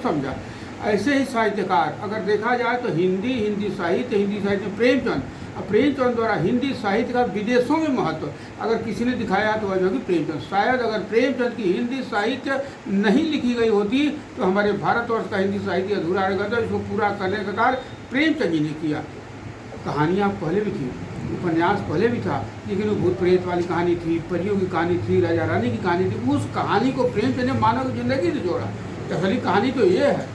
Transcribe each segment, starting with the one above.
समझा। ऐसे ही साहित्यकार अगर देखा जाए तो हिंदी साहित्य में प्रेमचंद, प्रेमचंद द्वारा हिंदी साहित्य का विदेशों में महत्व अगर किसी ने दिखाया तो वह जो कि प्रेमचंद। शायद अगर प्रेमचंद की हिंदी साहित्य नहीं लिखी गई होती तो हमारे भारतवर्ष का हिंदी साहित्य अधूरा रह गया। इसको पूरा करने का कार्य प्रेमचंद जी ने किया। कहानियाँ पहले भी थी, उपन्यास पहले भी था, लेकिन वो भूत प्रेत वाली कहानी थी, परियों की कहानी थी, राजा रानी की कहानी थी। उस कहानी को प्रेमचंद ने मानव की जिंदगी से जोड़ा। असली कहानी तो ये है,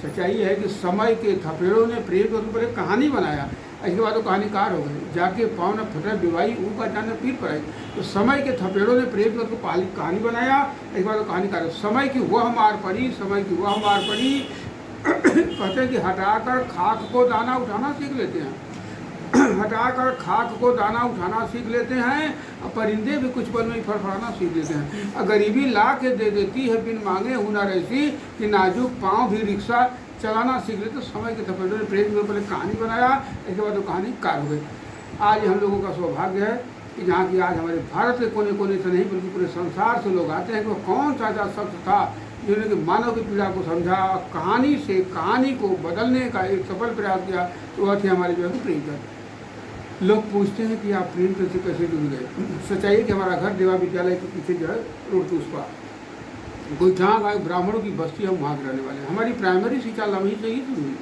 सच्चाई है कि समय के थपेड़ों ने प्रेमचंद पर एक कहानी बनाया। इसके बाद वो कहानीकार हो गए। जाके पाँव न फटे विवाही ऊपर जाने पीठ पर आई। तो समय के थपेड़ों ने प्रेमचंद को कहानी बनाया। इसके बाद वो कहानीकार। समय की वह मार पड़ी, समय की वह मार पड़ी। कहते हैं कि हटाकर खाक को दाना उठाना सीख लेते हैं, हटाकर खाक को दाना उठाना सीख लेते हैं, और परिंदे भी कुछ पल में ही फड़फड़ाना सीख लेते हैं। और गरीबी ला के दे देती है बिन मांगे हुनर ऐसी कि नाजुक पाँव भी रिक्शा चलाना सीख लेते। तो समय के थपेड़ों ने प्रेम में पहले कहानी बनाया, इसके बाद वो कहानी कार हो गई। आज हम लोगों का सौभाग्य है कि जहाँ की आज हमारे भारत के कोने कोने से नहीं बल्कि पूरे संसार से लोग आते हैं कि वो कौन सा ऐसा शख्स था जिन्होंने कि मानव की पीड़ा को समझा, कहानी से कहानी को बदलने का एक सफल प्रयास किया। तो वह थे हमारे जो है प्रेमचंद। लोग पूछते हैं कि आप प्रेमचंद से कैसे जुड़ गए। सच्चाई है कि हमारा घर देवा विद्यालय के पीछे जो है रोड टू उसका कोई जहाँ गाँव ब्राह्मणों की बस्ती है, वहाँ के रहने वाले हैं। हमारी प्राइमरी शिक्षा लम्ही से ही शुरू हुई।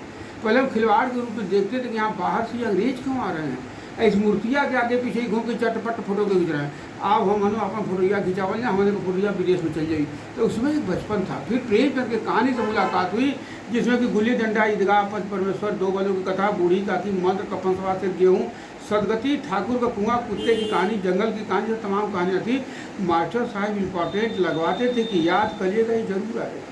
पहले हम खिलवाड़ के रूप में देखते थे कि यहाँ बाहर से अंग्रेज क्यों आ रहे हैं, इस मूर्तियाँ के आगे पीछे ही घूम के चटपट फोटो खींच रहे हैं। अब हम अपना फोटोया खिंचावल हमारे को फोटोया विदेश में चल जाएगी। तो उसमें एक बचपन था। फिर प्रेमचंद की कहानी से मुलाकात हुई, जिसमें कि गुल्ली डंडा, ईदगाह, पंच परमेश्वर, दो बलों की कथा, बूढ़ी काकी, मंत्र, कपन सभा से गेहूँ, सदगति, ठाकुर का कुआं, कुत्ते की कहानी, जंगल की कहानी, तमाम कहानियाँ थी। मास्टर साहब इम्पॉर्टेंट लगवाते थे कि याद करिएगा, ये जरूर आएगा।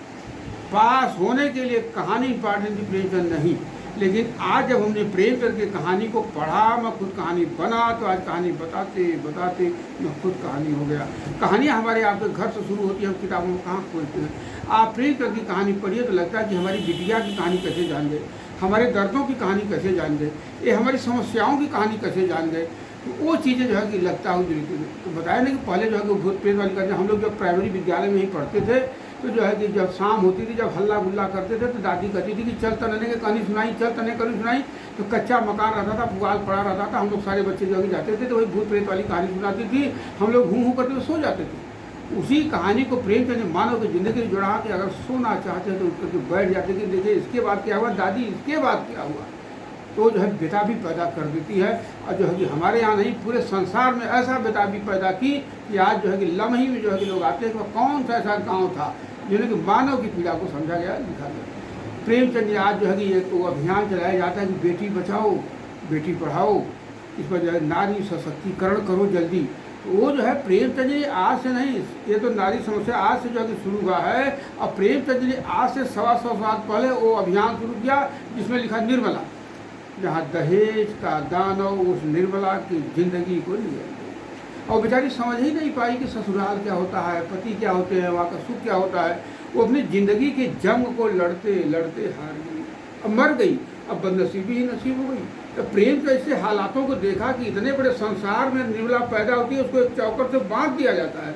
पास होने के लिए कहानी इम्पॉर्टेंट थी, प्रेमचंद नहीं। लेकिन आज जब हमने प्रेमचंद की कहानी को पढ़ा, मैं खुद कहानी बना, तो आज कहानी बताते बताते मैं खुद कहानी हो गया। कहानियाँ हमारे आपके घर से शुरू होती है, हम किताबों में कहाँ खोलते हैं। आप प्रेमचंद की कहानी पढ़िए तो लगता है कि हमारी बिटिया की कहानी कैसे जान गए, हमारे दर्दों की कहानी कैसे जान गए, ये हमारी समस्याओं की कहानी कैसे जान गए। तो वो चीज़ें जो है कि लगता है जुड़ी। तो बताया ना कि पहले जो है कि भूत प्रेत वाली कहानी हम लोग जब प्राइमरी विद्यालय में ही पढ़ते थे, तो जो है कि जब शाम होती थी, जब हल्ला गुल्ला करते थे, तो दादी कहती थी कि चल तने की कहानी सुनाई, चल तने कहानी सुनाई। तो कच्चा मकान रहता था, पुगाल पड़ा रहता था, हम लोग सारे बच्चे जो है जाते थे, तो वही भूत प्रेत वाली कहानी सुनाती थी। हम लोग हूँ करते हुए सो जाते थे। उसी कहानी को प्रेमचंद ने मानव की जिंदगी में जोड़ा कि अगर सोना चाहते हैं तो उठ करके बैठ जाते कि देखिए इसके बाद क्या हुआ, दादी इसके बाद क्या हुआ। तो जो है बेताबी पैदा कर देती है। और जो है कि हमारे यहाँ नहीं, पूरे संसार में ऐसा बेताबी पैदा की कि आज जो है कि लम्ही में जो है कि लोग आते हैं कि वह कौन सा ऐसा गाँव था जिन्हें कि मानव की पीड़ा को समझा गया, लिखा गया। प्रेमचंद आज जो है कि एक अभियान चलाया जाता है कि बेटी बचाओ बेटी पढ़ाओ, इस पर जो है नारी सशक्तिकरण करो जल्दी। तो वो जो है प्रेमचंद जी आज से नहीं, ये तो नारी समस्या आज से जो है कि शुरू हुआ है। और प्रेमचंद जी आज से 125 साल पहले वो अभियान शुरू किया जिसमें लिखा निर्मला, जहाँ दहेज का दानव उस निर्मला की जिंदगी को लिया। और बेचारी समझ ही नहीं पाई कि ससुराल क्या होता है, पति क्या होते हैं, वहाँ का सुख क्या होता है। वो अपनी ज़िंदगी के जंग को लड़ते लड़ते हार गई, अब मर गई, अब बदनसीबी ही नसीब हो गई। तो प्रेम के ऐसे हालातों को देखा कि इतने बड़े संसार में निर्मला पैदा होती है, उसको एक चौकट से बांध दिया जाता है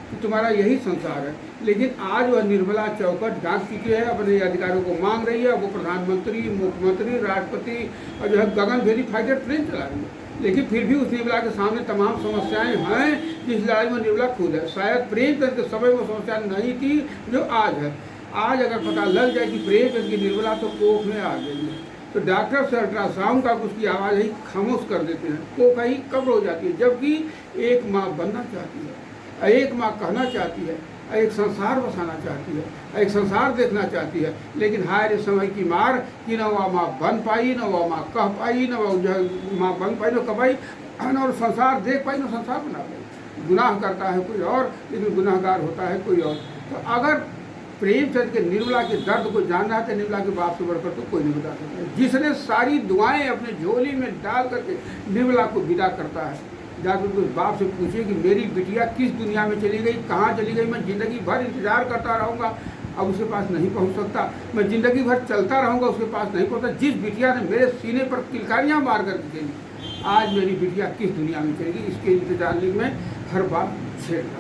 कि तुम्हारा यही संसार है। लेकिन आज वह निर्मला चौकट डाक चुकी है, अपने अधिकारों को मांग रही है। वो प्रधानमंत्री, मुख्यमंत्री, राष्ट्रपति और जो है गगनभेदी फाइटर ट्रेन चला रही है। लेकिन फिर भी उस निर्मला के सामने तमाम समस्याएं हैं जिस लड़ाई में निर्मला खुद है। शायद प्रेमचंद के समय वो समस्या नहीं थी जो आज है। आज अगर पता लग जाए कि प्रेमचंद की निर्मला तो कोख में आ गई है, तो डॉक्टर से अल्ट्रासाउंड का उसकी आवाज़ ही खामोश कर देते हैं, कोख ही कब्र हो जाती है। जबकि एक माँ बनना चाहती है, एक माँ कहना चाहती है, एक संसार बसाना चाहती है, एक संसार देखना चाहती है। लेकिन हाय रे समय की मार कि न वह माँ बन पाई, न वह माँ कह पाई, न वह जो माँ बन पाई, न कह पाई, और संसार देख पाई, न संसार बना पाई। गुनाह करता है कोई और, लेकिन गुनाहगार होता है कोई और। तो अगर प्रेमचंद के निर्मला के दर्द को जानना है तो निर्मला के बाप से बढ़कर तो कोई नहीं बता सकता। जिसने सारी दुआएं अपने झोली में डाल करके निर्मला को विदा करता है, जाकर उस बाप से पूछिए कि मेरी बिटिया किस दुनिया में चली गई, कहाँ चली गई। मैं ज़िंदगी भर इंतजार करता रहूँगा, अब उसके पास नहीं पहुँच सकता। मैं ज़िंदगी भर चलता रहूँगा, उसके पास नहीं पहुँचता। जिस बिटिया ने मेरे सीने पर किलकारियाँ मार करके चली, आज मेरी बिटिया किस दुनिया में चलेगी, इसके इंतजार में हर बात छेड़ रहा।